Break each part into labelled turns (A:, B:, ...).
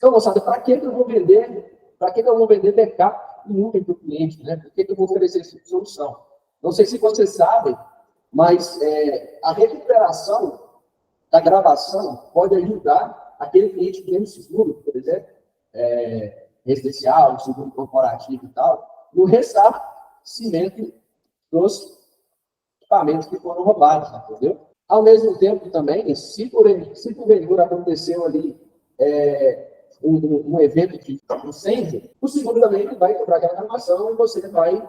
A: Então, moçada, para que eu vou vender? Para que eu vou vender backup e nuvem para o cliente, né? Por que eu vou oferecer essa solução? Não sei se vocês sabem, mas a recuperação da gravação pode ajudar aquele cliente que tem um seguro, por exemplo, residencial, seguro corporativo e tal, no ressarcimento dos equipamentos que foram roubados, entendeu? Ao mesmo tempo também, se porventura aconteceu ali um evento de incêndio, o seguro também vai cobrar aquela gravação e você vai,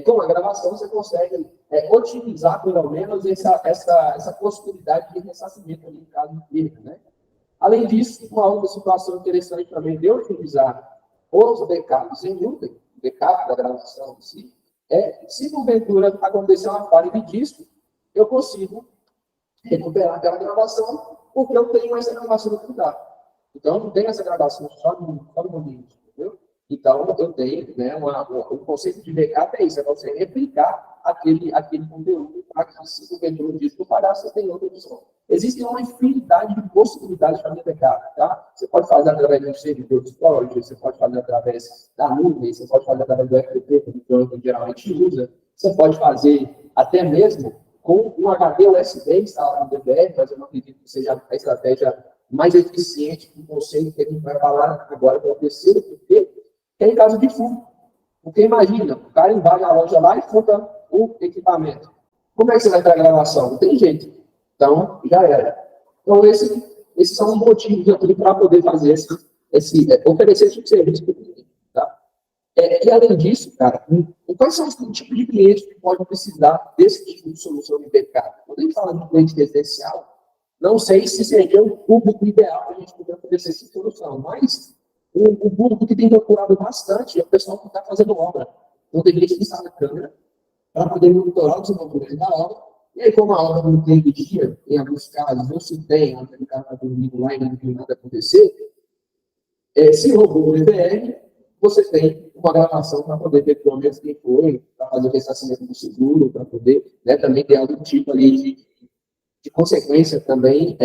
A: com a gravação, você consegue otimizar, pelo menos, essa possibilidade de ressarcimento ali em caso de perda, né? Além disso, uma outra situação interessante também de utilizar os backups em nuvem, backup da gravação em si, se porventura acontecer uma falha de disco, eu consigo recuperar aquela gravação, porque eu tenho essa gravação no lugar. Então, eu não tenho essa gravação só no domínio, entendeu? Então, eu tenho, né, o conceito de backup é isso, é você replicar aquele conteúdo para que, se porventura o disco falhar, você tem outra opção. Existe uma infinidade de possibilidades para fazer backup, tá? Você pode fazer através de um servidor de storage, você pode fazer através da nuvem, você pode fazer através do FTP, que o geralmente usa, você pode fazer até mesmo com um HD USB instalado no DVR, mas eu não acredito que seja a estratégia mais eficiente do conceito que a gente vai falar agora para o terceiro, porque é em caso de furto. Porque imagina, o cara invade a loja lá e furta o equipamento. Como é que você vai ter a gravação? Não tem jeito. Então, já era. Então, esses são os motivos aqui para poder fazer oferecer esse tipo de serviço para o cliente. Tá? E além disso, cara, quais são os tipos de clientes que podem precisar desse tipo de solução de backup? Quando a gente fala de cliente residencial, não sei se seria o público ideal para a gente poder oferecer essa solução, mas o público que tem procurado bastante é o pessoal que está fazendo obra. Então, tem gente que instala a câmera para poder monitorar o desenvolvimento da obra. E aí, como a obra não tem vigia, em alguns casos, ou se tem, o cara está dormindo lá e não viu nada acontecer, se roubou o EVR, você tem uma gravação para poder ver pelo menos quem foi, para fazer o ressarcimento do seguro, para poder, né, também ter algum tipo ali de consequência também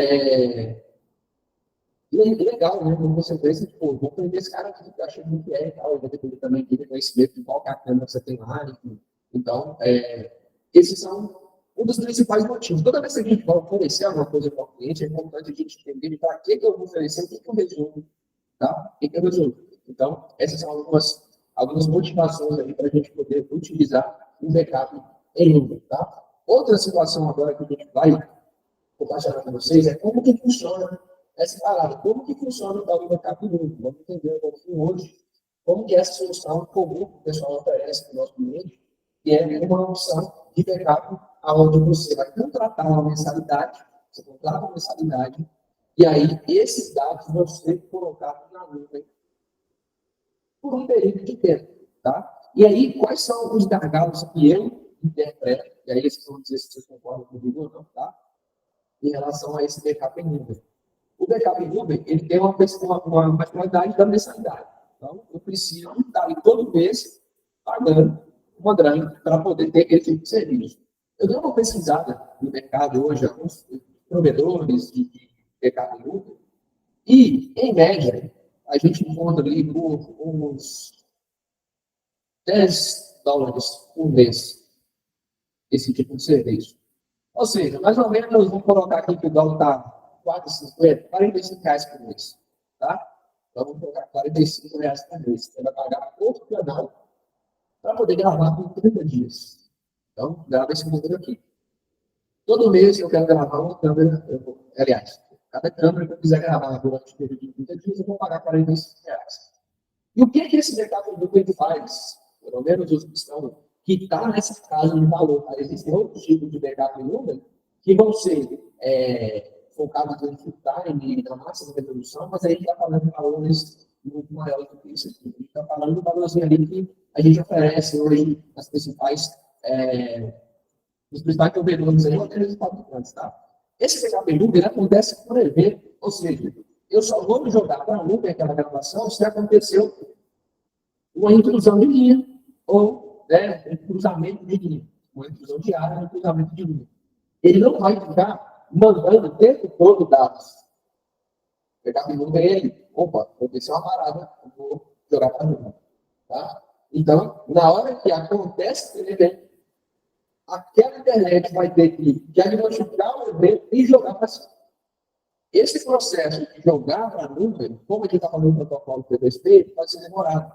A: legal, né? Uma consequência, tipo, vou prender esse cara aqui, achando que é e tal, vai ter que também ter conhecimento de qual é a câmera que você tem lá, enfim. Então, esses são um dos principais motivos. Toda vez que a gente vai oferecer alguma coisa para o cliente, é importante a gente entender para que eu vou oferecer, o que eu resumo, tá? O que eu resumo. Então, essas são algumas motivações aí para a gente poder utilizar o backup em nuvem, tá? Outra situação agora que a gente vai compartilhar com vocês é como que funciona essa parada, como que funciona o tal do backup em nuvem. Vamos entender um pouquinho hoje como que essa solução comum que o pessoal oferece para o nosso cliente, que é uma opção de backup onde você vai contratar uma mensalidade, você contrata uma mensalidade, e aí esses dados vão ser colocados na nuvem por um período de tempo, tá? E aí, quais são os gargalos que eu interpreto, e aí vocês vão dizer se vocês concordam comigo ou não, tá? Em relação a esse backup em nuvem. O backup em nuvem, ele tem uma particularidade da mensalidade. Então, eu preciso estar ali todo mês pagando uma grana para poder ter aquele tipo de serviço. Eu dei uma pesquisada no mercado hoje, alguns provedores de backup em nuvem, e, em média, a gente encontra ali por uns $10 por mês esse tipo de serviço. Ou seja, mais ou menos, vamos colocar aqui que o dólar está R$4,50, R$45 por mês. Tá? Então, vamos colocar R$45 por mês. Você vai pagar outro canal para poder gravar por 30 dias. Então, grava esse número aqui. Todo mês eu quero gravar uma câmera, aliás, cada câmera que eu quiser gravar durante o período de 30 dias, eu vou pagar R$45. E o que esse mercado do Bitcoin faz? Pelo menos os que estão, que está nessa casa de valor. Tá? Existem outros tipos de backup em nuvem que vão ser focados em full time, na máxima resolução, mas a gente está falando de valores muito maiores do que isso aqui. A gente está falando de valorzinho ali que a gente oferece hoje nas os principais provedores aí, até os fabricantes, tá? Esse backup em nuvem acontece por evento, ou seja, eu só vou jogar para a nuvem aquela gravação se aconteceu uma intrusão de linha, ou um cruzamento de linha, uma intrusão de área, um cruzamento de linha. Ele não vai ficar mandando o tempo todo dados. backup de nuvem é ele. Opa, aconteceu uma parada, eu vou jogar para a nuvem. Tá? Então, na hora que acontece aquele evento, aquela internet vai ter que diagnosticar o evento e jogar para cima. Esse processo de jogar para a nuvem, como a gente está falando do protocolo P2P, pode ser demorado.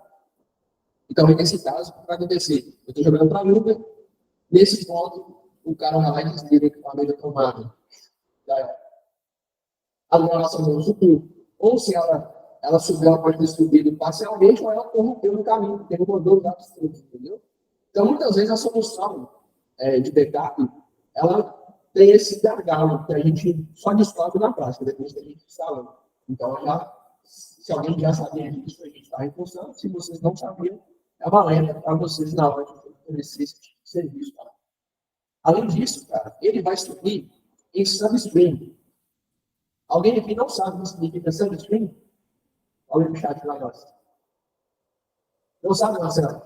A: Então, nesse caso, o que vai acontecer? Eu estou jogando para a nuvem, nesse ponto, o cara vai desligar o equipamento tomado. A gravação não subiu. Ou se ela subiu, ela pode ter subido parcialmente, ou ela corrompeu no caminho, porque não mandou os dados todos, entendeu? Então, muitas vezes, a solução de backup, ela tem esse gargalo que a gente só descobre na prática, depois que a gente instala. Então, se alguém já sabia disso, a gente está reforçando. Se vocês não sabiam, é uma alerta para vocês na hora de oferecer esse tipo de serviço. Tá? Além disso, cara, ele vai subir em substream. Alguém aqui não sabe o que significa substream? Olha no chat lá, nós. Não sabe, Marcelo?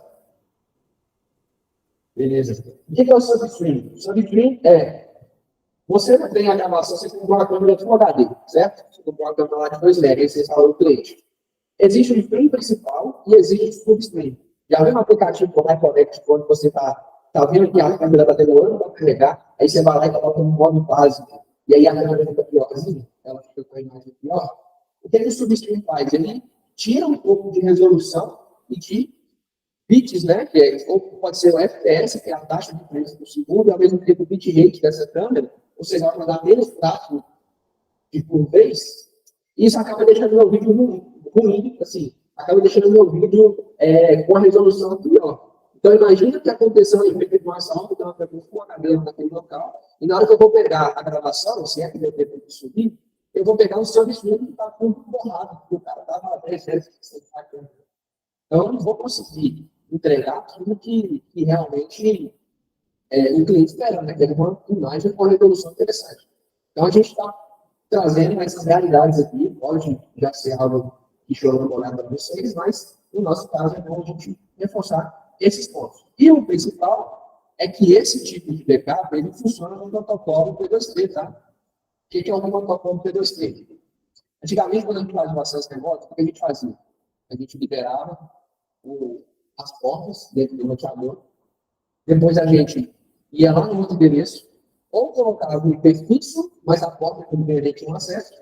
A: Beleza. O que é o substream? Substream você não tem a gravação, você comprou uma câmera de HD, certo? Você comprou uma câmera lá de 2 MB, aí você instalou o cliente. Existe o stream principal e existe o substream. Já viu um aplicativo como o iConnect, quando você está vendo que a câmera está demorando para carregar, aí você vai lá e coloca um modo básico, e aí a câmera fica piorzinha, ela fica com a imagem pior. O que o substream faz? Ele tira um pouco de resolução e de bits, né? Ou pode ser o FPS, que é a taxa de frame por segundo, e ao mesmo tempo o bitrate dessa câmera, ou seja, vai mandar menos tráfego por vez, e isso acaba deixando meu vídeo ruim, assim, acaba deixando meu vídeo com a resolução pior. Então, imagina que aconteceu um efeito de massa alta, então eu com a cadeira naquele local, e na hora que eu vou pegar a gravação, se é que deu tempo de subir, eu vou pegar o seu stream que está tudo borrado, porque o cara estava 10 vezes que então, eu não vou conseguir entregar aquilo que realmente o cliente espera, né? Que é uma imagem com resolução interessante. Então, a gente está trazendo essas realidades aqui, pode já ser algo que chama no olhar para vocês, mas no nosso caso é bom a gente reforçar esses pontos. E o principal é que esse tipo de backup ele funciona no protocolo P2P, tá? O que é o protocolo P2P? Antigamente, quando a gente fazia o acesso remoto, o que a gente fazia? A gente liberava as portas dentro do roteador, depois a gente ia lá no outro endereço, ou colocava o IP fixo, mas a porta que o endereço tinha acesso,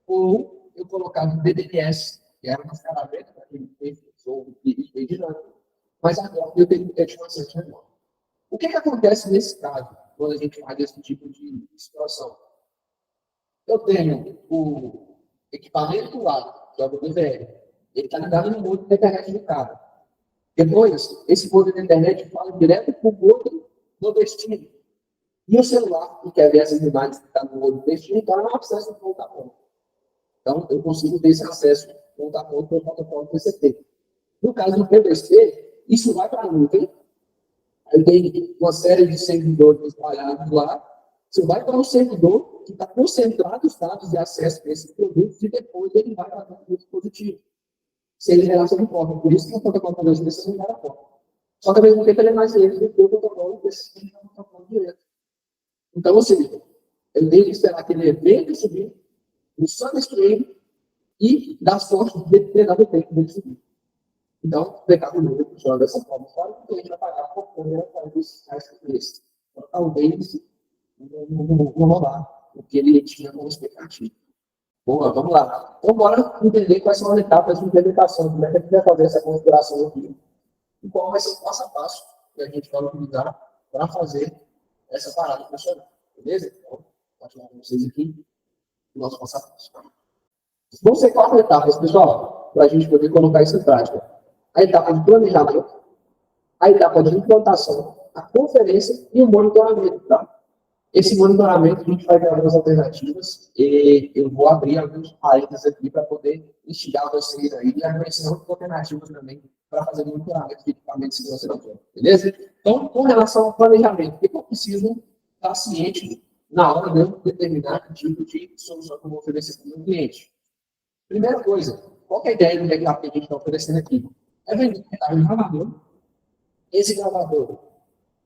A: ou eu colocava o DDoS, que era uma ferramenta para aquele IP fixo ou IP dinâmico, mas agora eu tenho que ter um acesso remoto. O que acontece nesse caso, quando a gente faz esse tipo de situação? Eu tenho o equipamento lá, que é o DVL, ele está ligado no modem da internet do cara. Depois, esse modem da internet fala direto para o modem do destino. E o celular, que quer ver essas imagens que estão no modem do destino, então não acesso ao ponto a ponto. Então, eu consigo ter esse acesso ponto a ponto pelo protocolo TCP. No caso do P2P, isso vai para a nuvem. Aí tem uma série de servidores espalhados lá. Você vai para um servidor que está concentrado os dados de acesso a esses produtos e depois ele vai para o dispositivo. Sem geração de porta. Por isso que o protocolo P2P precisa gerar porta. Só que ao mesmo tempo ele é mais lento do que o protocolo precisa gerar um protocolo direto. Então, ou seja, eu tenho que esperar aquele evento subir, o substream e dar sorte de determinado tempo dele subir. Então, o backup número funciona dessa forma. Fora que a gente vai pagar por câmera para buscar esse preço. Então, talvez não rolar o que ele tinha como expectativa. Boa, vamos lá. Então, bora entender quais são as etapas de implementação. Como é que a gente vai fazer essa configuração aqui? E qual vai ser o passo a passo que a gente vai utilizar para fazer essa parada funcionar. Beleza? Então, vou compartilhar com vocês aqui o nosso passo a passo. Vão ser 4 etapas, pessoal, para a gente poder colocar isso em prática. A etapa de planejamento, a etapa de implantação, a conferência e o monitoramento. Tá? Esse monitoramento a gente vai ver algumas alternativas e eu vou abrir alguns parênteses aqui para poder instigar vocês aí e conhecer outras alternativas também para fazer o monitoramento de equipamentos de segurança eletrônica. Beleza? Então, com relação ao planejamento, o que eu preciso estar ciente na hora de eu determinar que tipo de solução que eu vou oferecer para o meu cliente? Primeira coisa, qual é a ideia do backup que a gente está oferecendo aqui? É vender um gravador. Esse gravador,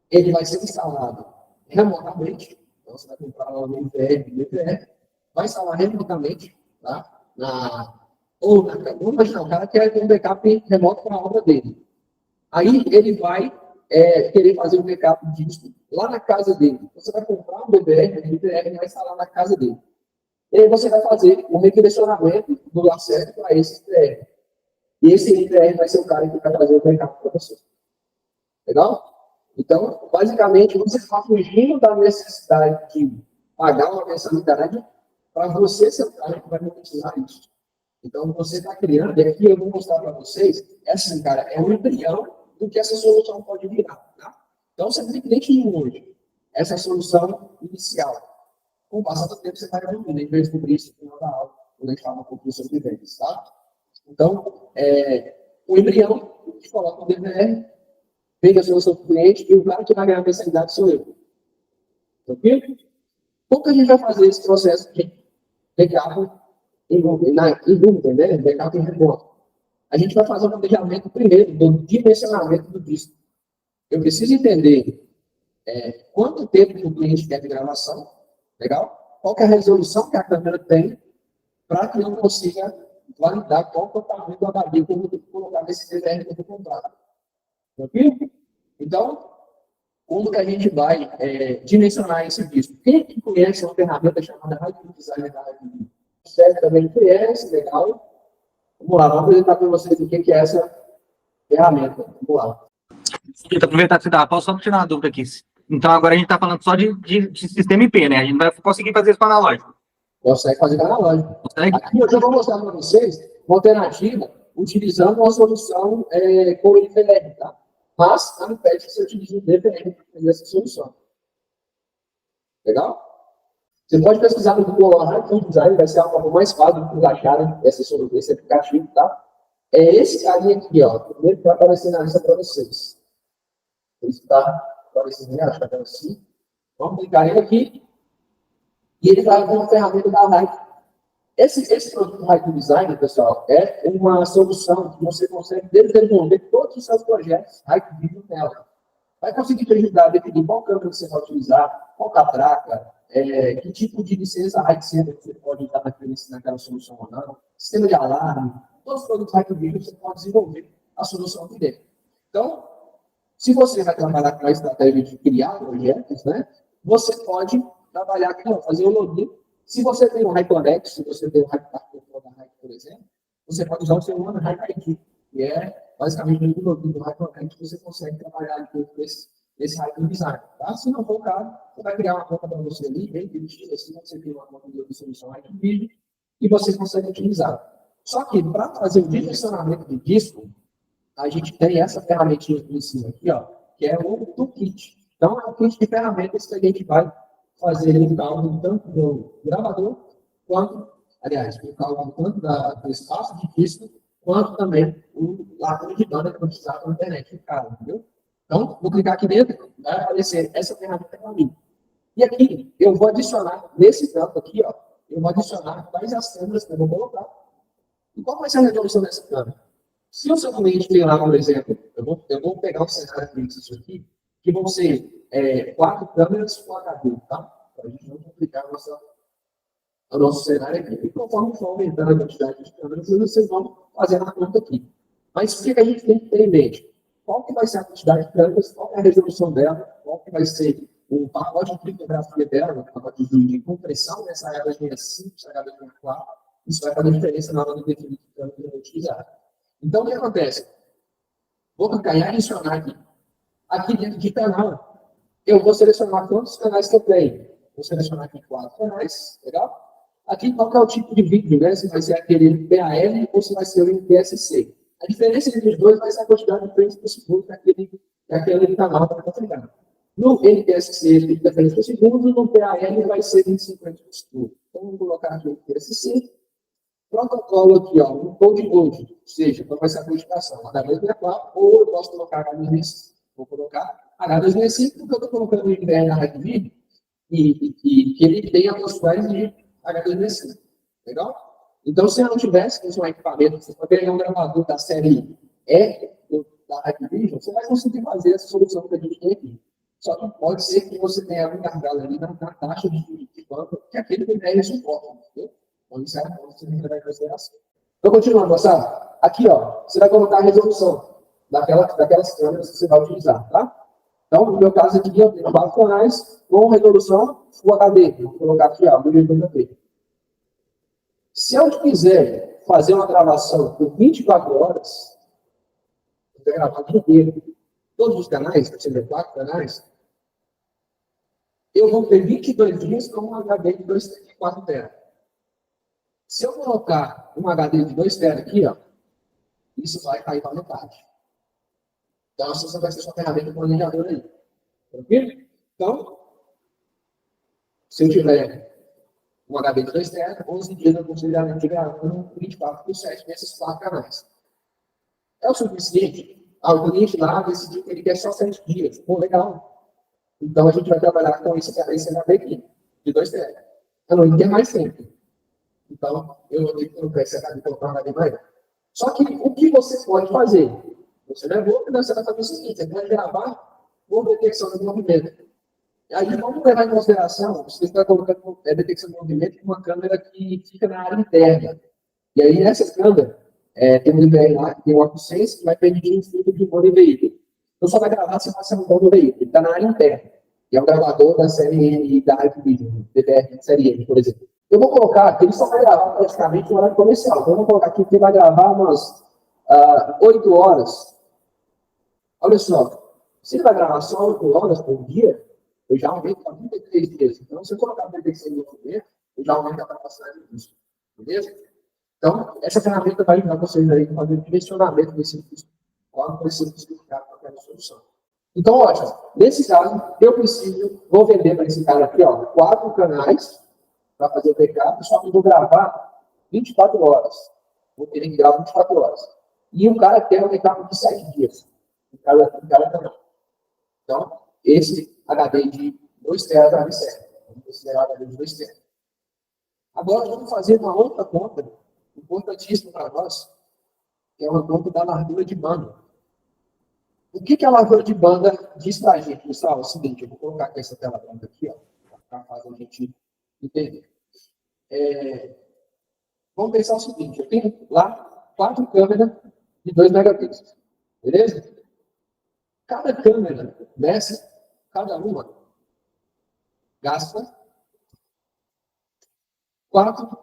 A: ele vai ser instalado remotamente. Então, você vai comprar lá o NVR, vai instalar remotamente, tá? vamos imaginar, o cara quer ter um backup remoto para a obra dele. Aí ele vai querer fazer um backup disso lá na casa dele. Você vai comprar um DVR, o DVR vai instalar na casa dele. E aí você vai fazer um redirecionamento do acesso para esse DVR. E esse DVR vai ser o cara que vai fazer o backup para você. Legal? Então, basicamente, você está fugindo da necessidade de pagar uma mensalidade para você ser o cara que vai monetizar isso. Então, você está criando, e aqui eu vou mostrar para vocês, assim, cara, é um embrião do que essa solução pode virar. Tá? Então, você tem cliente hoje, essa solução inicial. Com o passar do tempo, você vai evoluindo, em vez de descobrir isso no final da aula, quando a gente fala um pouquinho sobre vendas. Tá? Então, o embrião, a gente coloca o DVR, vende a solução para o cliente, e o cara que vai ganhar a mensalidade sou eu. Tranquilo? Como que a gente vai fazer esse processo de backup em nuvem, né? Backup em remoto? A gente vai fazer um planejamento primeiro do dimensionamento do disco. Eu preciso entender quanto tempo que o cliente quer de gravação, legal? Qual que é a resolução que a câmera tem para que eu consiga validar qual é o tamanho do HD que eu vou ter que colocar nesse DVR que eu vou comprar. Tranquilo? Então, como que a gente vai dimensionar esse disco? Quem que conhece uma ferramenta chamada Hybrid Designer da Hybrid? Você também conhece, legal. Vamos lá, vamos apresentar para vocês o que é essa ferramenta. Vamos lá.
B: Aproveitar que você dá, posso só tirar uma dúvida aqui. Então, agora a gente está falando só de sistema IP, né? A gente vai conseguir fazer isso com analógico.
A: Consegue fazer com analógico.
B: Consegue?
A: Aqui eu já vou mostrar para vocês uma alternativa utilizando uma solução com IFR, tá? Mas não impede que você utilize o DVR para fazer essa solução. Legal? Você pode pesquisar no Google Hybrid Design, vai ser a forma mais fácil de vocês acharem esse aplicativo, tá? É esse carinha aqui, ó. Primeiro que vai aparecer na lista para vocês. Ele está aparecendo, acho que agora sim. Vamos clicar nele aqui. E ele vai com uma ferramenta da Hybrid. Esse produto Hybrid Design, pessoal, é uma solução que você consegue desenvolver todos os seus projetos Hybrid nela. Vai conseguir te ajudar a definir qual câmera você vai utilizar, qual catraca, que tipo de licença Hybrid você pode usar naquela solução ou não, sistema de alarme, todos os produtos Hybrid você pode desenvolver a solução aqui dentro. Então, se você vai trabalhar com a estratégia de criar projetos, né, você pode trabalhar aqui, fazer um login. Se você tem um HyperX, se você tem um HyperX, por exemplo, você pode usar o seu nome HyperX, que é basicamente o login do HyperX que você consegue trabalhar aqui nesse Hybrid Design. Tá? Se não for o caso, você vai criar uma conta para você ali, bem dividida, assim, você tem uma conta de solução Hybrid e você consegue utilizar. Só que para fazer o dimensionamento do disco, a gente tem essa ferramentinha aqui em cima, aqui, ó, que é o toolkit. Então, é um kit de ferramentas que a gente vai fazer o cálculo tanto do gravador, quanto, aliás, o cálculo tanto do espaço de disco, quanto também o largura de banda que eu precisar da internet, cara, entendeu? Então, vou clicar aqui dentro, vai aparecer essa ferramenta para mim. E aqui, eu vou adicionar, nesse campo aqui, ó, eu vou adicionar quais as câmeras que eu vou colocar. E qual vai ser a resolução dessa câmera? Se o seu cliente tem lá, por exemplo, eu vou pegar o cenário disso aqui, que vão ser 4 câmeras com HD, tá? Para a gente não complicar o nosso cenário aqui. E conforme for aumentando a quantidade de câmeras, vocês vão fazendo a conta aqui. Mas o que a gente tem que ter em mente? Qual que vai ser a quantidade de câmeras, qual é a resolução dela, qual que vai ser o pacote de criptografia dela, o pacote de compressão dessa H265, essa H264. Isso vai fazer diferença na hora de definir que câmera eu vou utilizar. Então, o que acontece? Vou clicar em adicionar aqui. Aqui dentro de canal, eu vou selecionar quantos canais que eu tenho. Vou selecionar aqui 4 canais, legal? Aqui, qual que é o tipo de vídeo, né? Se vai ser aquele PAL ou se vai ser o NTSC. A diferença entre os dois vai ser a quantidade de frames por segundo que aquele canal vai configurar. No NTSC, 30 frames por segundo, no PAL vai ser 25 frames por segundo. Então, vamos colocar aqui o NTSC. Protocolo aqui, ó, um code gold, ou seja, qual vai ser a codificação? H264, ou eu posso colocar H265. Vou colocar H265 porque eu estou colocando o IBR na Hybrid e que ele tem algumas coisas de H265. Legal? Então, se eu não tivesse um equipamento, você pode pegar um gravador da série E da Hybrid, você vai conseguir fazer essa solução que a gente tem aqui. Só que pode ser que você tenha algum gargalo ali na taxa de banco que aquele IBR suporta, entendeu? Então, isso é a conta que você tem que levar em consideração. Então, continuando, moçada. Aqui, ó, você vai colocar a resolução daquelas câmeras que você vai utilizar, tá? Então, no meu caso aqui, eu tenho 4 canais com resolução Full HD. Vou colocar aqui, ó, 1080p. Se eu quiser fazer uma gravação por 24 horas, eu vou gravar o dia inteiro, todos os canais, vai ser 4 canais, eu vou ter 22 dias com um HD de 4 TB. Se eu colocar um HD de 2 TB aqui, ó, isso vai cair para metade. Então, essa vai ser sua ferramenta planejadora aí. Tranquilo? Então, se eu tiver um HD de 2 TB, 11 dias eu consigo gravando 24 por 7 nesses 4 canais. É o suficiente? O cliente lá decidiu que ele quer só 7 dias. Pô, legal. Então, a gente vai trabalhar com esse HD aqui, de 2 TB. Eu não quero mais tempo. Então, eu vou ter que colocar esse HD, colocar um HD maior. Só que, o que você pode fazer? Você não é louco, né? Você vai fazer o seguinte, você pode gravar por detecção de movimento. Aí, vamos levar em consideração, você está colocando detecção de movimento com uma câmera que fica na área interna. E aí, nessa câmera, tem um IBR lá, tem um AccuSense, que vai permitir um filtro de modo em veículo. Então, só vai gravar se passar no modo do veículo. Ele está na área interna. E é um gravador da série N e da Hikvision, DVR série N, por exemplo. Eu vou colocar que ele só vai gravar praticamente no horário comercial. Então, eu vou colocar aqui que ele vai gravar umas 8 horas. Olha só, se ele vai gravar só 8 horas por dia, eu já aumento para 33 dias. Então, se eu colocar a detecção de movimento, eu já aumento a capacidade disso. Beleza? Então, essa ferramenta vai ajudar vocês aí a fazer o direcionamento desse custo, qual precisa justificar para aquela solução. Então, ótimo. Nesse caso, eu vou vender para esse cara aqui, ó, 4 canais para fazer o backup, só que eu vou gravar 24 horas. Vou querer que grave 24 horas. E o cara quer um backup de 7 dias. O cara também. Então, esse HD de 2 TB vai serve. Vamos considerar o HD de 2 TB. Agora, vamos fazer uma outra conta, importantíssima para nós, que é uma conta da largura de banda. O que a largura de banda diz para a gente, pessoal? É o seguinte, eu vou colocar aqui essa tela branca aqui, ó, para fazer a gente entender. Vamos pensar o seguinte, eu tenho lá 4 câmeras de 2 megapixels, beleza? Cada câmera dessa, cada uma, gasta 4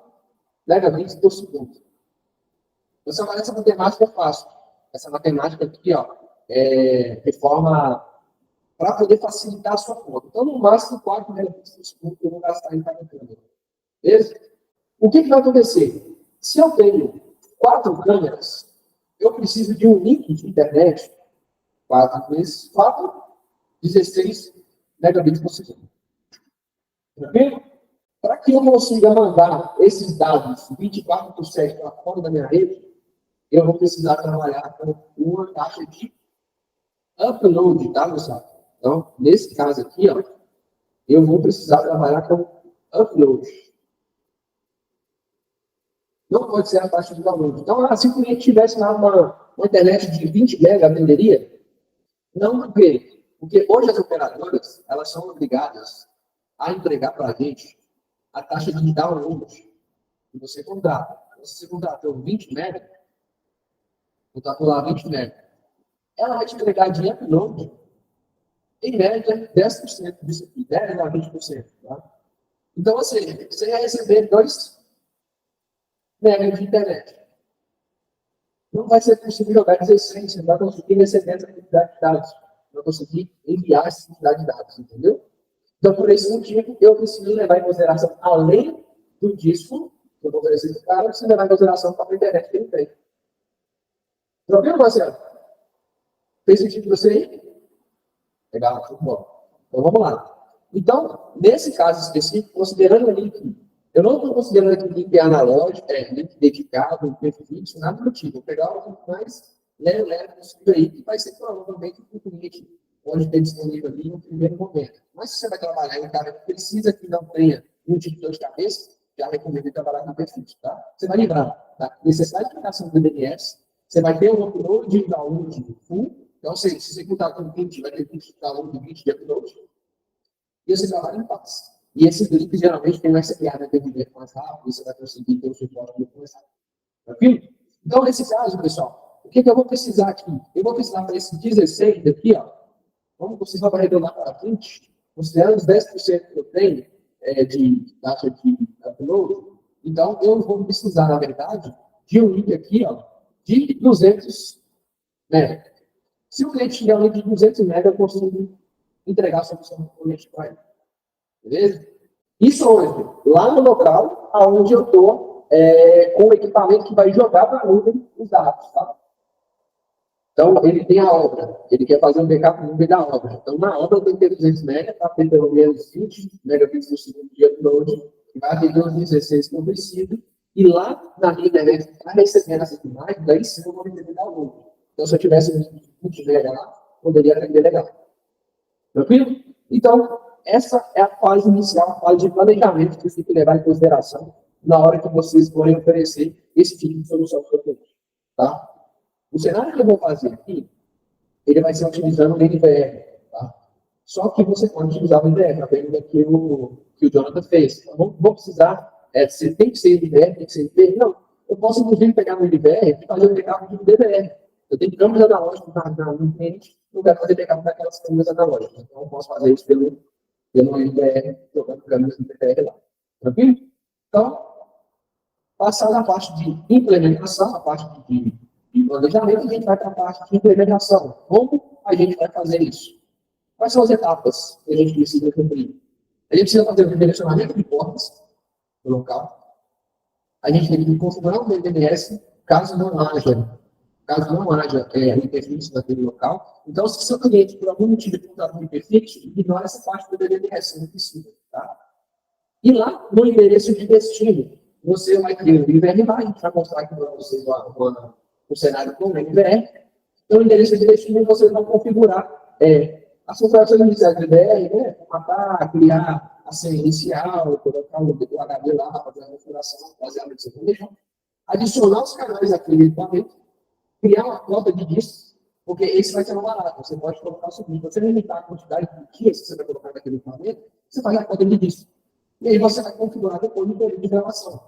A: megabits por segundo. Essa matemática é fácil. Essa matemática aqui, ó, de forma para poder facilitar a sua conta. Então, no máximo, 4 megabits por segundo que eu vou gastar em cada câmera. Beleza? O que vai acontecer? Se eu tenho 4 câmeras, eu preciso de um link de internet, 4 vezes 4, 16 megabits por segundo. Tranquilo? Para que eu consiga mandar esses dados 24 por 7 para fora da minha rede, eu vou precisar trabalhar com uma taxa de upload, tá, pessoal? Então, nesse caso aqui, ó, eu vou precisar trabalhar com upload. Não pode ser a taxa de download. Então, se o cliente tivesse lá uma internet de 20 MB, venderia? Não, por quê? Porque hoje as operadoras, elas são obrigadas a entregar para a gente a taxa de download que você contrata. Se você contratou 20 MB, contratou lá 20 MB, ela vai te entregar de upload, em média, 10% disso aqui, 10% a 20%. Tá? Então, ou seja, você vai receber 2 MB de internet. Não vai ser possível jogar 16, você não vai conseguir receber essa quantidade de dados. Não vai conseguir enviar essa quantidade de dados, entendeu? Então, por esse motivo, eu preciso levar em consideração, além do disco que eu vou oferecer para o cara, eu preciso levar em consideração para a internet que ele tem. Tranquilo, Marcelo? Fez sentido para você aí? Legal, muito bom. Então, vamos lá. Então, nesse caso específico, considerando ali que eu não estou considerando aqui link analógico, link dedicado, link fixo, nada do tipo. Vou pegar o link mais leve possível aí, que vai ser provavelmente o que o cliente pode ter disponível ali no primeiro momento. Mas se você vai trabalhar em um cara que precisa que não tenha um tipo de dor de cabeça, já recomendo trabalhar com perfil, tá? Você vai livrar da necessidade de criação do DNS, você vai ter um upload e download full. Então, se você contar com 20, vai ter 20 de download e 20 de upload. E você trabalha em paz. E esses links geralmente tem um SLA de atendimento mais rápido, e você vai conseguir ter o suporte muito mais rápido. Tranquilo? Então, nesse caso, pessoal, o que eu vou precisar aqui? Eu vou precisar para esse 16 daqui, ó, vamos precisar para arredondar para 20, considerando os 10% que eu tenho de taxa de upload, então eu vou precisar, na verdade, de um link aqui, ó, de 200 MB. Se o cliente tiver um link de 200 MB, eu consigo entregar a solução para o cliente para ele. Beleza? Isso hoje, lá no local, onde eu estou com o equipamento que vai jogar para a nuvem os dados, tá? Então, ele tem a obra, ele quer fazer um backup no meio da obra. Então, na obra tem que ter 200 MB, para ter pelo menos 20 megabits por segundo de upload, que vai atender os 16 que eu preciso, e lá na minha internet, para receber essas imagens, daí sim eu vou receber download. Então, se eu tivesse 20 MB lá, poderia atender legal. Tranquilo? Então, essa é a fase inicial, a fase de planejamento que você tem que levar em consideração na hora que vocês forem oferecer esse tipo de solução para o cliente. Tá? O cenário que eu vou fazer aqui, ele vai ser utilizando o NVR, tá? Só que você pode utilizar o NVR, aprendendo que o Jonathan fez. Então, não vou precisar, você tem que ser NVR, tem que ser NVR. Não, eu posso, inclusive, pegar no NVR e fazer o backup de DVR. Eu tenho câmeras analógicas no cliente, não quero fazer backup daquelas câmeras analógicas. Então, eu posso fazer isso pelo NVR, jogando câmeras no DVR lá. Tranquilo? Então, passar na parte de implementação, a parte de planejamento, a gente vai para a parte de implementação. Como a gente vai fazer isso? Quais são as etapas que a gente precisa cumprir? A gente precisa fazer o redirecionamento de portas no local. A gente tem que configurar um DNS caso não haja um hiperfixo naquele local. Então, se o seu cliente, por algum motivo, encontrar um hiperfixo, ignora essa parte do DNS, não precisa. Tá? E lá, no endereço de destino, você vai ter o IVR, a gente vai mostrar aqui para vocês o cenário com o IVR. Então, o endereço de destino, vocês vão configurar as configurações iniciais do IVR, né? Matar, criar a senha inicial, colocar o HD lá, fazer a configuração, fazer a modificação, adicionar os canais àquele equipamento, criar uma cota de discos, porque esse vai ser um barato. Você pode colocar o seguinte: você limitar a quantidade de dias que você vai colocar naquele equipamento, você faz a cota de discos. E aí você vai configurar depois no período de gravação.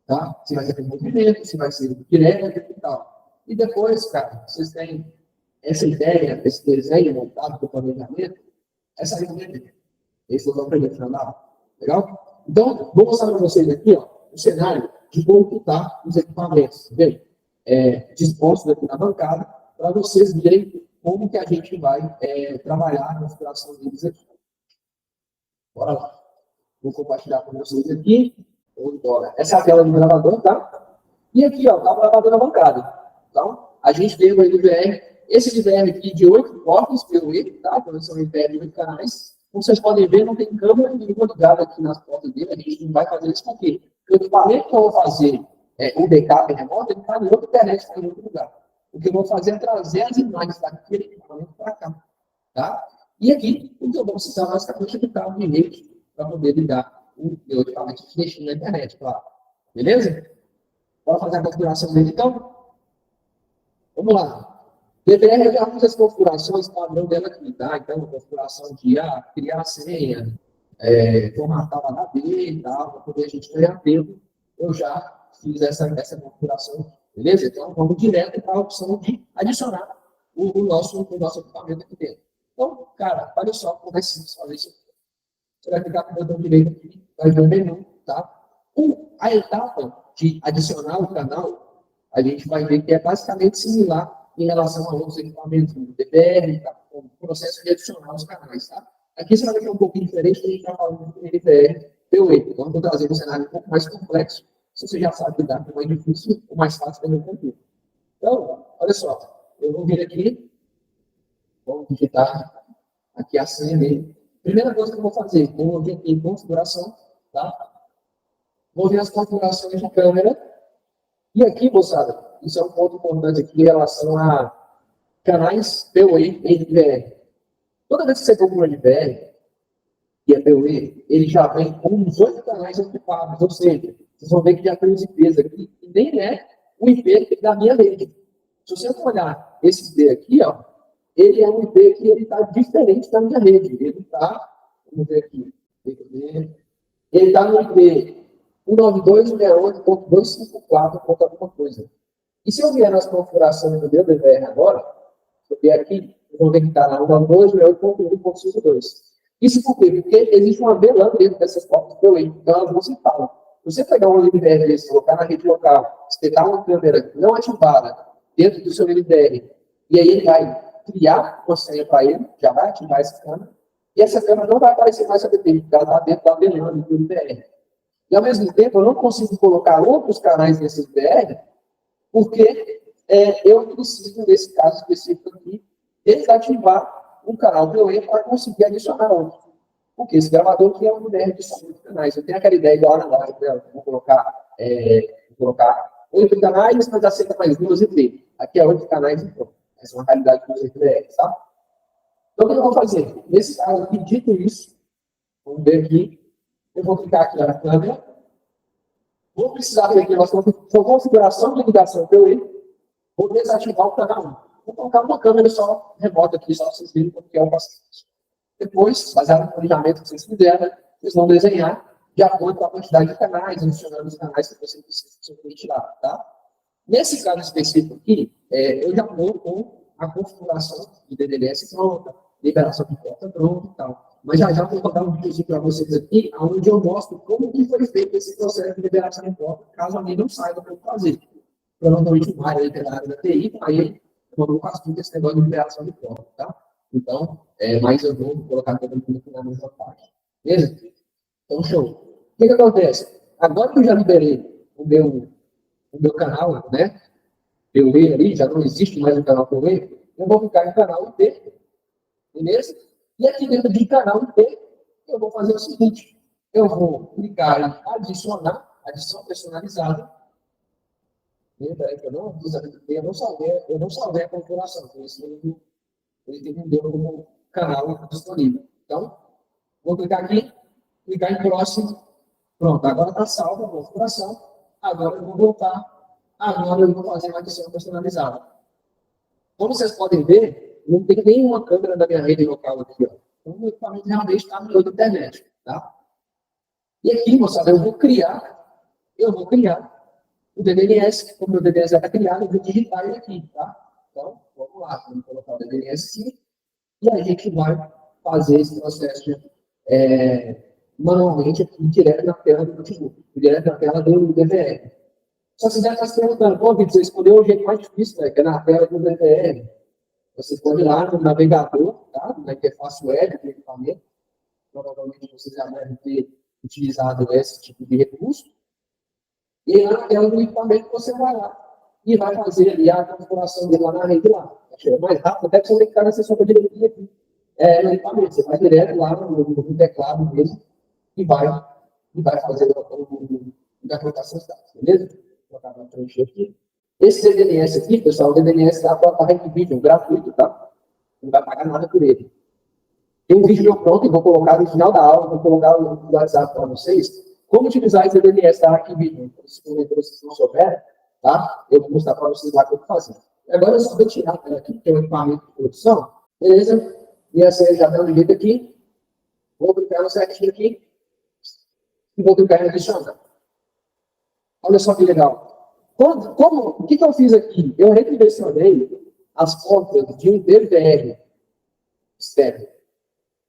A: Tá? Se vai ser com movimento, se vai ser direto e tal. E depois, cara, vocês têm essa ideia, esse desenho montado do planejamento, essa ideia, esse é o operacional. Legal? Então, vou mostrar para vocês aqui, ó, o cenário de como está os equipamentos, bem, dispostos aqui na bancada, para vocês verem como que a gente vai trabalhar a configuração deles aqui. Bora lá. Vou compartilhar com vocês aqui. Essa é a tela do gravador, tá? E aqui, ó, tá o gravador na bancada. Então, a gente tem o NVR, esse NVR aqui de 8 portas pelo E, tá? Então, esse é um NVR de 8 canais. Como vocês podem ver, não tem câmera nenhuma ligada aqui nas portas dele. A gente não vai fazer isso porque o equipamento que eu vou fazer o backup remoto, ele está em outra internet, está em outro lugar. O que eu vou fazer é trazer as imagens daquele equipamento para cá, tá? E aqui, o que eu vou precisar basicamente é de cabo de rede para poder ligar o meu equipamento que deixa na internet, claro. Beleza? Bora fazer a configuração dele, então? Vamos lá. DVR, eu já fiz as configurações padrão dela aqui, tá? Então, configuração de criar a senha, formatar o HD e tal, para poder a gente ganhar tempo. Eu já fiz essa configuração, beleza? Então, vamos direto para a opção de adicionar o nosso equipamento aqui dentro. Então, cara, olha só como é simples fazer isso aqui. Você vai clicar com o botão direito aqui, vai ver o menu, tá? A etapa de adicionar o canal, a gente vai ver que é basicamente similar em relação a outros equipamentos, como o DVR, tá? O processo de adicionar os canais, tá? Aqui você vai ver que é um pouquinho diferente, porque a gente está falando do NVR P8. Então, eu estou trazendo um cenário um pouco mais complexo. Se você já sabe lidar com o mais difícil, o mais fácil é no computador. Então, olha só, eu vou vir aqui, vou digitar aqui a senha dele. Primeira coisa que eu vou fazer, vou vir aqui em configuração, tá? Vou ver as configurações de câmera. E aqui, moçada, isso é um ponto importante aqui em relação a canais PoE e NVR. Toda vez que você compra um NVR, que é PoE, ele já vem com 18 canais ocupados, ou seja, vocês vão ver que já tem os IPs aqui, e nem é o IP da minha rede. Se você for olhar esse IP aqui, ó, ele é um IP que ele está diferente da minha rede. Ele está, vamos ver aqui, Ele está no IP 192.168.254. Alguma coisa. E se eu vier nas configurações do meu DVR agora, se eu vier aqui, eu vou ver que está lá 192.168.152. Isso por quê? Porque existe uma VLAN dentro dessas portas PoE. Então, elas não se falam. Se você pegar um LibDR desse, colocar na rede local, espetar uma câmera não ativada dentro do seu LibDR, e aí ele vai criar uma senha para ele, já vai ativar essa câmera, e essa câmera não vai aparecer mais a BT, porque ela está dentro da VLAN do LibDR. E, ao mesmo tempo, eu não consigo colocar outros canais nesse LibDR, porque eu preciso, nesse caso específico aqui, desativar um canal PoE para conseguir adicionar outro. Porque esse gravador aqui é um LibDR de 8 canais. Eu tenho aquela ideia igual na live, né? Vou colocar 8 canais, mas aceita mais 2 e 3. Aqui é 8 canais e pronto. Essa é uma realidade dos LibDR, tá? Então, o que eu vou fazer? Nesse caso aqui, dito isso, vamos ver aqui, eu vou clicar aqui na câmera, vou precisar ver aqui a nossa configuração de ligação PoE, vou desativar o canal 1. Vou colocar uma câmera só remota aqui, só para vocês verem como é o paciente. Depois, baseado no planejamento que vocês fizeram, vocês vão desenhar de acordo com a quantidade de canais, adicionando os canais que você precisa tirar, tá? Nesse caso específico aqui, eu já vou com a configuração de DDLS pronta, liberação de porta pronta e tal. Mas já vou colocar um vídeo para vocês aqui, onde eu mostro como que foi feito esse processo de liberação de porta, caso alguém não saiba como fazer. Provavelmente vai aí pela área da TI, aí eu vou passar esse negócio de liberação de porta, tá? Então, mas eu vou colocar todo mundo aqui na mesma parte. Beleza? Então, show. O que acontece? Agora que eu já liberei o meu canal, né? PoE ali, já não existe mais o canal PoE, eu vou ficar em canal IP, beleza? E aqui dentro de canal IP, eu vou fazer o seguinte: eu vou clicar em adicionar, adição personalizada. Peraí, que eu não salvei a configuração, por isso ele me deu como canal disponível. Então, vou clicar aqui, clicar em próximo. Pronto, agora está salva a configuração. Agora eu vou voltar. Agora eu vou fazer uma adição personalizada. Como vocês podem ver, não tem nenhuma câmera da minha rede local aqui. Ó. Então, o equipamento realmente está no meio da internet. Tá? E aqui, moçada, eu vou criar o DNS, como o DNS já está criado, eu vou digitar ele aqui. Tá? Então, vamos lá, vamos colocar o DNS aqui. E a gente vai fazer esse processo manualmente aqui, direto na tela do notebook, direto na tela do DVR. Só que você deve estar se perguntando, pô, Vitor, você escolheu o jeito mais difícil, né, que é na tela do DVR. Você pode ir lá no navegador, tá? Na interface web do equipamento. Provavelmente vocês já devem ter utilizado esse tipo de recurso. E lá na tela do equipamento você vai lá e vai fazer ali a configuração dele lá na rede lá. É mais rápido, até que você tem que ficar na sessão de diretoria aqui. No equipamento, você vai direto lá no teclado mesmo e vai fazer a colocação dos dados, beleza? Vou acabar de preencher aqui. Esse DDNS aqui, pessoal, o DDNS dá para rede vídeo gratuito, tá? Não vai pagar nada por ele. Tem um vídeo meu pronto, eu vou colocar no final da aula, vou colocar no WhatsApp para vocês, como utilizar esse DDNS da Arquivídeo. Se vocês não souberem, tá? Eu vou mostrar para vocês lá como fazer. Agora eu só vou tirar aqui, que é o equipamento de produção, beleza? E essa já dá um jeito aqui. Vou clicar no certinho aqui e vou clicar em adicionar. Olha só que legal. O que eu fiz aqui? Eu redirecionei as portas de um DVR externo.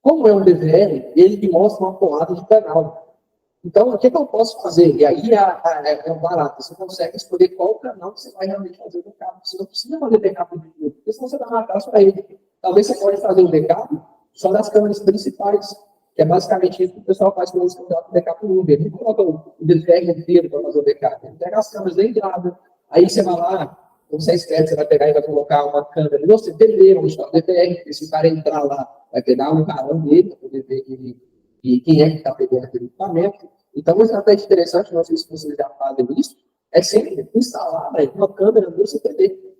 A: Como é um DVR, ele me mostra uma porrada de canal. Então, o que eu posso fazer? E aí é um barato. Você consegue escolher qual canal que você vai realmente fazer o backup. Você não precisa fazer backup de tudo, porque senão você dá uma atraso para ele. Talvez você pode fazer o backup só das câmeras principais, que é basicamente isso que o pessoal faz quando eles colocam o backup no Uber. Ele não coloca o DVR inteiro para fazer o backup. Ele pega as câmeras bem graves, aí você vai lá, como você é esperto, você vai pegar e vai colocar uma câmera no CTV, onde está o DVR, porque se o cara entrar lá, vai pegar um carão dele, para poder ver quem é que está pegando aquele equipamento. Então, uma estratégia interessante, não sei se vocês já fazem isso, é sempre instalar uma câmera no CTV.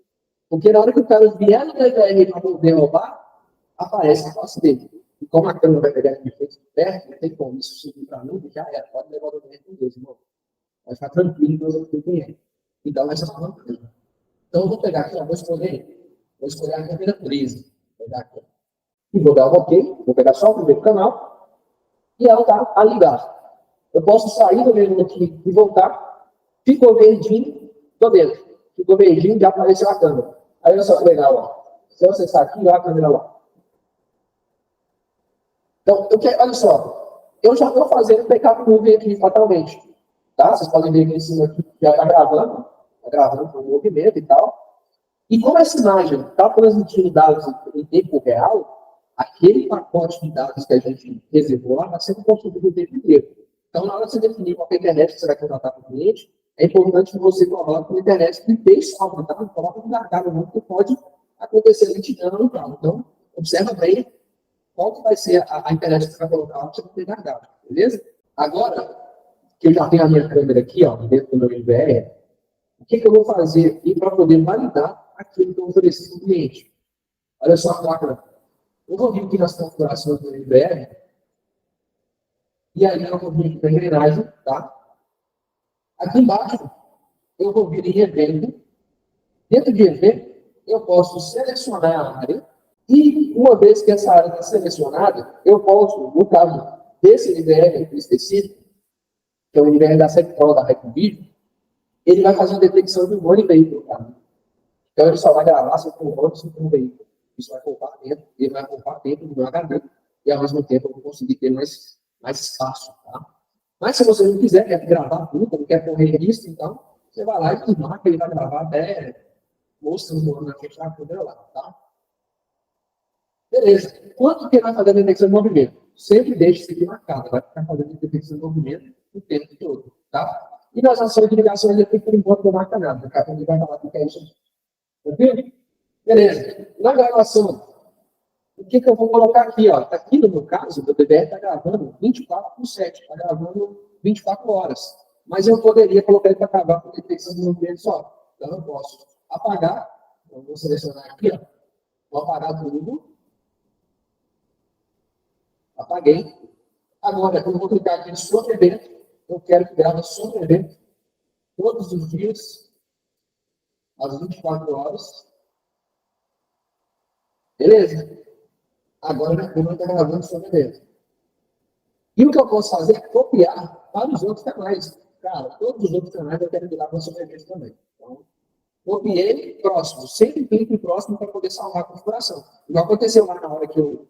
A: Porque na hora que o cara vier no DVR para poder roubar, aparece a face dele. E como a câmera vai pegar de frente de perto, não tem como isso subir para a nuvem, já era. Pode levar o DVR com Deus, irmão. Vai ficar tranquilo que nós vamos ter quem é. Então, essa é uma câmera. Então, eu vou pegar aqui, vou escolher a câmera 13. Vou pegar aqui. E vou dar um OK, vou pegar só o primeiro canal. e ela está a ligar. Eu posso sair do menu aqui e voltar. Ficou verdinho, estou dentro. Ficou verdinho, já apareceu a câmera. Aí olha só que legal, ó. Se você está aqui, olha a câmera lá. Então, olha só, eu já estou fazendo backup nuvem aqui fatalmente. Tá? Vocês podem ver aqui em cima aqui, já está gravando o movimento e tal. E como essa imagem está transmitindo dados em tempo real, aquele pacote de dados que a gente reservou lá está sendo consumido o tempo inteiro. Então, na hora de você definir qual é a internet que você vai contratar para o cliente, é importante que você coloque uma internet que deixe salvo, tá? Não coloque um gargalo, não, porque pode acontecer lentidão e tal. Então, observa bem qual que vai ser a internet que você vai colocar para você não ter gargalo, beleza? Agora, que eu já tenho a minha câmera aqui, ó, dentro do meu IVR, o que eu vou fazer aqui para poder validar aquilo que eu ofereci para o cliente? Olha só a placa. Eu vou vir aqui nas configurações do IVR, e aí eu vou vir aqui na engrenagem, tá? Aqui embaixo, eu vou vir em evento. Dentro de evento, eu posso selecionar a área, e uma vez que essa área está selecionada, eu posso, no caso desse IVR específico, que é o IVR da SecPro, da RecVision, ele vai fazer a detecção de um monte de veículo, tá? Então, ele só vai gravar se for um monte, se for um veículo. Isso vai poupar tempo, ele vai poupar tempo no meu HD, e ao mesmo tempo eu vou conseguir ter mais espaço, tá? Mas se você não quiser, quer gravar tudo, não quer correr risco, então, você vai lá e marca, ele vai gravar até mostrando na frente da câmera lá, tá? Beleza. Quanto que ele vai fazer a detecção de movimento? Sempre deixe isso aqui marcado, vai ficar fazendo a detecção de movimento o tempo todo, tá? E nas ações de ligações aqui, por enquanto, não marca nada. Daqui a pouco ele vai falar o que é isso. Tranquilo? Beleza. Na gravação, o que eu vou colocar aqui, ó? Aqui no meu caso, o DVR está gravando 24/7, está gravando 24 horas. Mas eu poderia colocar ele para acabar com a detecção de movimento só. Então eu posso apagar, eu vou selecionar aqui, ó. Vou apagar tudo. Apaguei. Agora, eu vou clicar aqui sobre evento. Eu quero que grave sobre evento todos os dias, às 24 horas. Beleza? Agora, eu vou estar gravando sobre evento. E o que eu posso fazer é copiar para os outros canais. Cara, todos os outros canais eu quero que grave sobre evento também. Então, copiei, próximo. Sempre clique em próximo para poder salvar a configuração. Igual aconteceu lá na hora que eu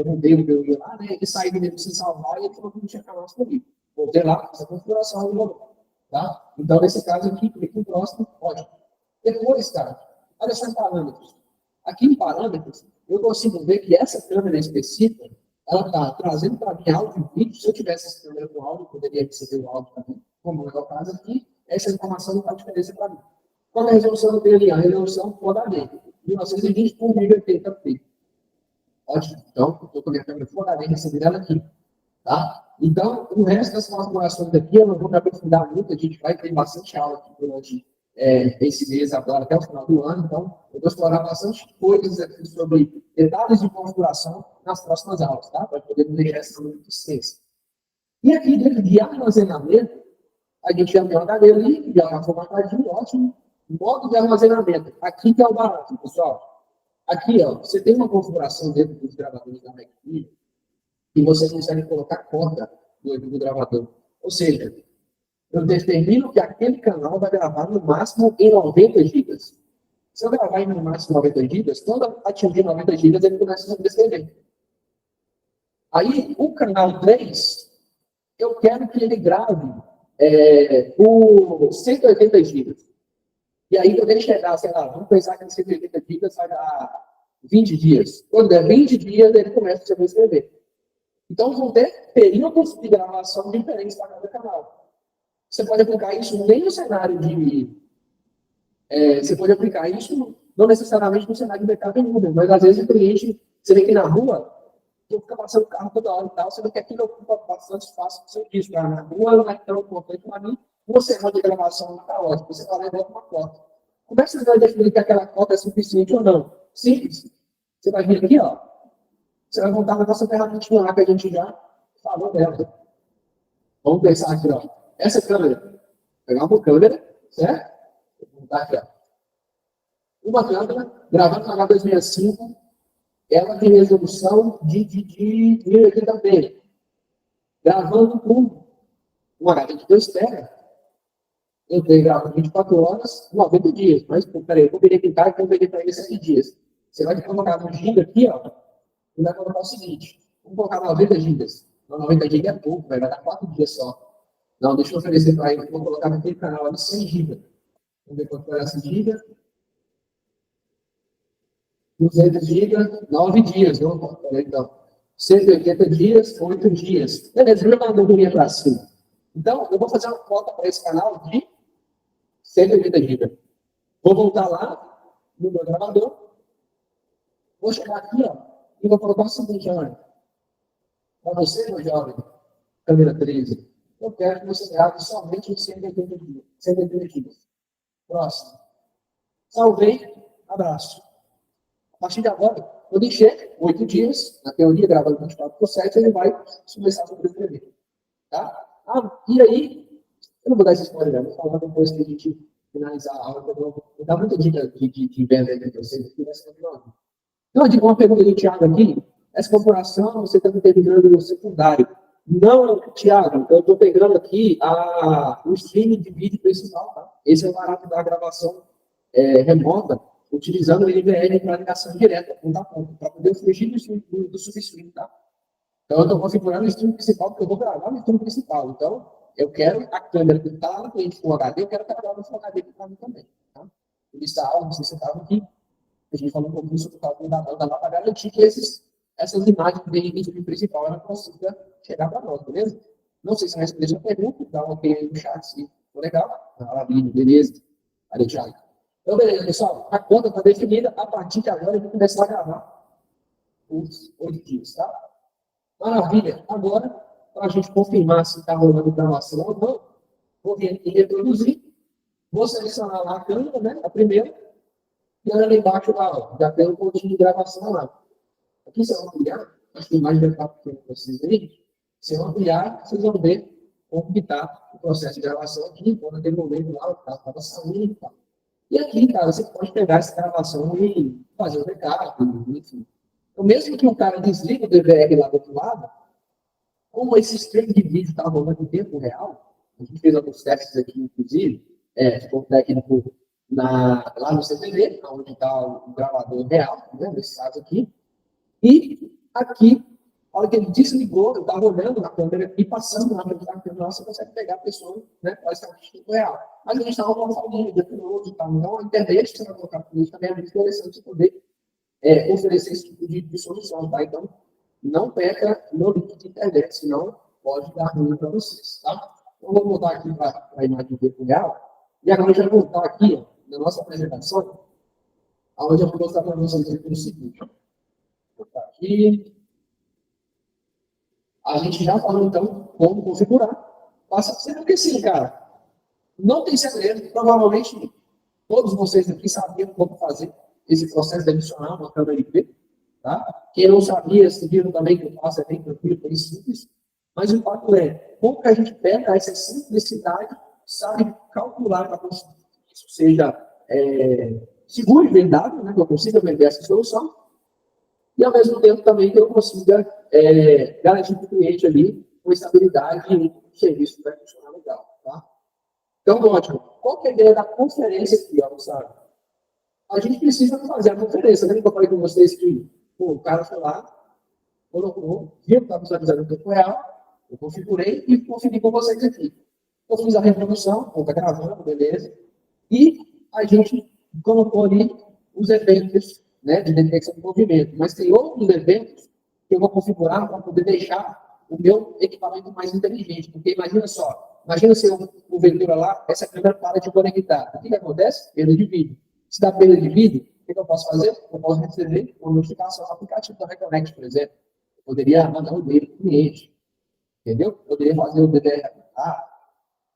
A: mudei o meu ia lá, né? E saí do menu sem salvar e ele falou que não tinha canal comigo. Voltei lá, fiz a configuração e mudou. Tá? Então, nesse caso aqui, clique em próximo, ótimo. Depois, cara, olha só em parâmetros. Aqui em parâmetros, eu consigo ver que essa câmera específica, ela está trazendo para mim áudio e vídeo. Se eu tivesse essa câmera com áudio, eu poderia receber o áudio também, como é o caso aqui. Essa informação não faz diferença para mim. Qual é a resolução do PLA? A resolução Full HD, 1920 por 1080p. Ótimo. Então, eu estou com a minha câmera Full HD recebendo ela aqui. Tá? Então, o resto das configurações aqui, eu não vou me aprofundar muito, a gente vai ter bastante aula aqui durante esse mês agora, até o final do ano. Então, eu vou explorar bastante coisas aqui sobre detalhes de configuração nas próximas aulas, tá? Para poder não deixar essa muito extensa. E aqui, dentro de armazenamento, a gente já tem o HD ali, já está formatadinho, ótimo. Modo de armazenamento. Aqui que é o barato, pessoal. Aqui, ó, você tem uma configuração dentro dos gravadores da MacBook e você consegue colocar cota do gravador. Ou seja, eu determino que aquele canal vai gravar no máximo em 90 GB. Se eu gravar em no máximo 90 GB, quando atingir 90 GB, ele começa a descrever. Aí, o canal 3, eu quero que ele grave por 180 GB. E aí, quando ele chegar, sei lá, vamos pensar que em 180 GB vai dar 20 dias. Quando der 20 dias, ele começa a escrever. Então, vão ter períodos de gravação diferentes para cada canal. Você pode aplicar isso nem no cenário de... você pode aplicar isso não necessariamente no cenário de backup em Uber, mas às vezes o cliente, você vê que na rua, você fica passando o carro toda hora e tal, você vê que aquilo ocupa bastante espaço do seu disco. Na rua não é tão importante para mim, uma semana de gravação não está ótimo, você vai levar uma cota. Como é que você vai definir que aquela cota é suficiente ou não? Simples. Você vai vir aqui, ó. Você vai montar na nossa ferramentinha lá que a gente já falou dela. Vamos pensar aqui, ó. Essa câmera. Vou pegar uma câmera, certo? Vou montar aqui, ó. Uma câmera, gravando na H265, ela tem resolução de 1080p. gravando com um HD de 2 TB. Eu tenho gravado 24 horas, 90 dias. Mas, peraí, eu vou verificar que eu peguei para ele 7 dias. Você vai colocar no giga aqui, ó, e vai colocar o seguinte: vamos colocar 90 gigas. Não, 90 gigas é pouco, vai dar 4 dias só. Não, deixa eu oferecer para ele, vou colocar naquele canal ali 100 gigas. Vamos ver quanto vai dar 100 gigas. 200 gigas, 9 dias. Vamos então. 180 dias, 8 dias. Beleza, meu mandou vir para cima. Então, eu vou fazer uma cota para esse canal de 180 gigas. Vou voltar lá no meu gravador. Vou chegar aqui, ó, e vou colocar o seguinte, olha. Para você, meu jovem, câmera 13, eu quero que você grave somente em 180 gigas. 180 gigas. Próximo. Salvei. Abraço. A partir de agora, quando encher 8 dias, na teoria, gravando 24/7, ele vai começar a sobrescrever. Tá? Ah, e aí, eu não vou dar essa história, vou falar depois que a gente finalizar a aula, eu vou dar muita dica de venda aí para vocês. Então, uma pergunta do Thiago aqui, essa corporação, você está terminando no secundário. Não, Thiago, eu estou pegando aqui o streaming de vídeo principal, tá? Esse é o barato da gravação remota, utilizando o NVR para ligação direta, ponto a ponto, para poder fugir do substream, tá? Então, eu estou configurando o stream principal, porque eu vou gravar no stream principal. Então, eu quero a câmera que está lá na frente com o HD, eu quero gravar no Full HD para mim também, tá? Por isso, a aula, não sei se você estava aqui, a gente falou um pouquinho sobre o cálculo da banda lá para garantir que essas imagens que vêm no stream principal, ela consiga chegar para nós, beleza? Não sei se vai responder essa pergunta, dá um ok aí no chat, se for legal. Maravilha, beleza. Valeu, Thiago. Então, beleza, pessoal. A conta está definida. A partir de agora, eu vou começar a gravar os 8 dias, tá? Maravilha. Agora, para a gente confirmar se está rolando gravação ou não, vou vir aqui reproduzir. Vou selecionar lá a câmera, né? A primeira. E olha lá embaixo, lá, ó, já tem um pontinho de gravação lá. Aqui, se eu ampliar, acho que a imagem vai estar pequena para vocês verem. Se eu ampliar, vocês vão ver como que está o processo de gravação aqui, quando naquele momento lá, o carro estava saindo e tal. E aqui, cara, você pode pegar essa gravação e fazer o backup, enfim. Então, mesmo que o cara desligue o DVR lá do outro lado, como esse stream de vídeo está rolando em tempo real, a gente fez alguns testes aqui, inclusive, ficou técnico lá no CTV, onde está o gravador real, né, nesse caso aqui. E aqui, a hora que ele desligou, eu estava olhando na câmera e passando na câmera, você consegue pegar a pessoa, né, basicamente em tempo real. Mas a gente estava com uma saudinha de upload e tal. Então, a internet que você vai colocar por isso também é muito interessante poder oferecer esse tipo de solução, tá? Então, não perca no link de internet, senão pode dar ruim para vocês, tá? Então, vamos voltar aqui para a imagem de tempo real. E agora, já vou voltar aqui, ó, na nossa apresentação, onde eu vou mostrar para vocês aqui o seguinte. Vou botar aqui. A gente já falou, então, como configurar. Passa sempre que sim, cara. Não tem segredo. Provavelmente, todos vocês aqui sabiam como fazer esse processo de adicionar uma câmera IP. Tá? Quem não sabia, se viram também que eu faço, é bem tranquilo, bem simples. Mas o fato é, como que a gente pega essa simplicidade, sabe calcular para que isso seja seguro e vendável, né? Que eu consiga vender essa solução. E, ao mesmo tempo, também que eu consiga garantir para o cliente ali uma estabilidade e um serviço que vai funcionar legal. Tá? Então, ótimo. Qual que é a ideia da conferência aqui, ó, sabe? A gente precisa fazer a conferência. Lembra que eu falei com vocês que o cara foi lá, colocou, viu que estava visualizando no tempo real, eu configurei e configurei com vocês aqui. Eu fiz a reprodução, está gravando, beleza. E a gente colocou ali os eventos, né, de detecção de movimento. Mas tem outros eventos que eu vou configurar para poder deixar o meu equipamento mais inteligente. Porque imagina só, imagina se eu porventura lá, essa câmera para de conectar. O que acontece? Perda de vídeo. Se dá perda de vídeo, o que eu posso fazer? Eu posso receber uma notificação no aplicativo da Reconnect, por exemplo. Eu poderia mandar um e-mail para o cliente. Entendeu? Eu poderia fazer o DVR,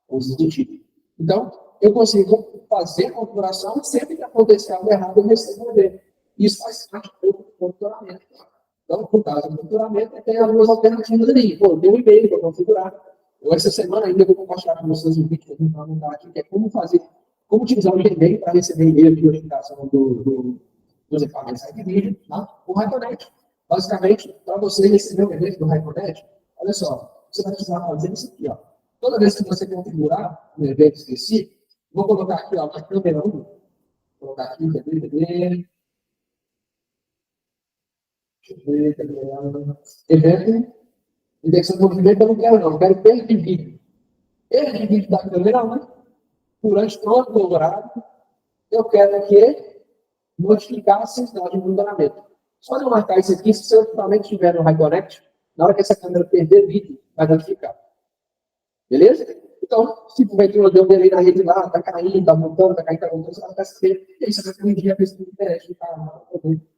A: coisas do tipo. Então, eu consigo fazer a configuração, sempre que acontecer algo errado, eu recebo um e-mail. Isso faz parte do monitoramento. Então, por causa do monitoramento, tem algumas alternativas ali. Pô, tem um e-mail para configurar. Eu, essa semana ainda vou compartilhar com vocês um vídeo que a gente vai montar aqui, que é como utilizar o e-mail para receber e-mail de notificação dos equipamentos de vídeo, tá? O Hypernet. Basicamente, para você receber o e-mail do Hypernet, olha só, você vai precisar fazer isso aqui, ó. Toda vez que você configurar um evento específico, vou colocar aqui, ó, na câmera 1. Vou colocar aqui, cadê? Evento, indexando o movimento, eu não quero, não. Eu quero perda de vídeo. Perda de vídeo da câmera 1, durante todo o horário, eu quero que notificar a sinal de monitoramento. Só de eu marcar isso aqui, se seu equipamento estiver no HiConnect, na hora que essa câmera perder vídeo, vai notificar. Beleza? Então, se porventura deu um delay na rede lá, tá caindo, tá montando, você vai ficar sabendo. E aí você vai corrigir a questão de internet, tá?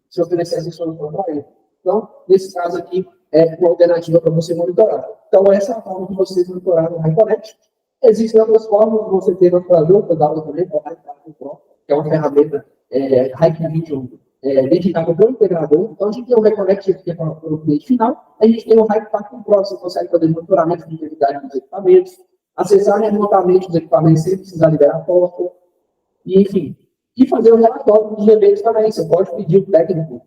A: Se oferecer essa solução para ele. Então, nesse caso aqui, é uma alternativa para você monitorar. Então, essa é a forma de você monitorar no HiConnect. Existem outras formas de você ter monitorador, eu dava também, que é uma ferramenta HiVision dedicada para o integrador. Então, a gente tem o HiConnect aqui para o cliente final, a gente tem o HiParking Pro, você consegue fazer monitoramento de integridade dos equipamentos, acessar remotamente os equipamentos sem precisar liberar a porta, e enfim. E fazer o relatório dos eventos também. Você pode pedir o técnico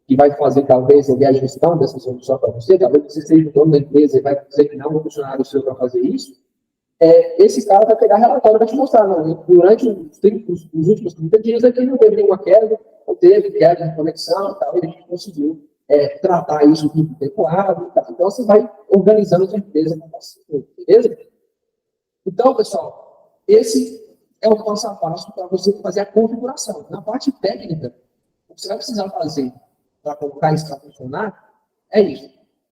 A: que vai fazer, talvez, a gestão dessa solução para você, talvez você seja o dono da empresa e vai dizer que não é um funcionário seu para fazer isso. Esse cara vai pegar relatório e vai te mostrar, não, durante os últimos 30 dias aqui não teve nenhuma queda, não teve queda de conexão e tal, e a gente conseguiu tratar isso de tempo hábil e tal. Então, você vai organizando a sua empresa com você, beleza? Então, pessoal, esse é o passo a passo para você fazer a configuração. Na parte técnica, o que você vai precisar fazer para colocar isso para funcionar é isso.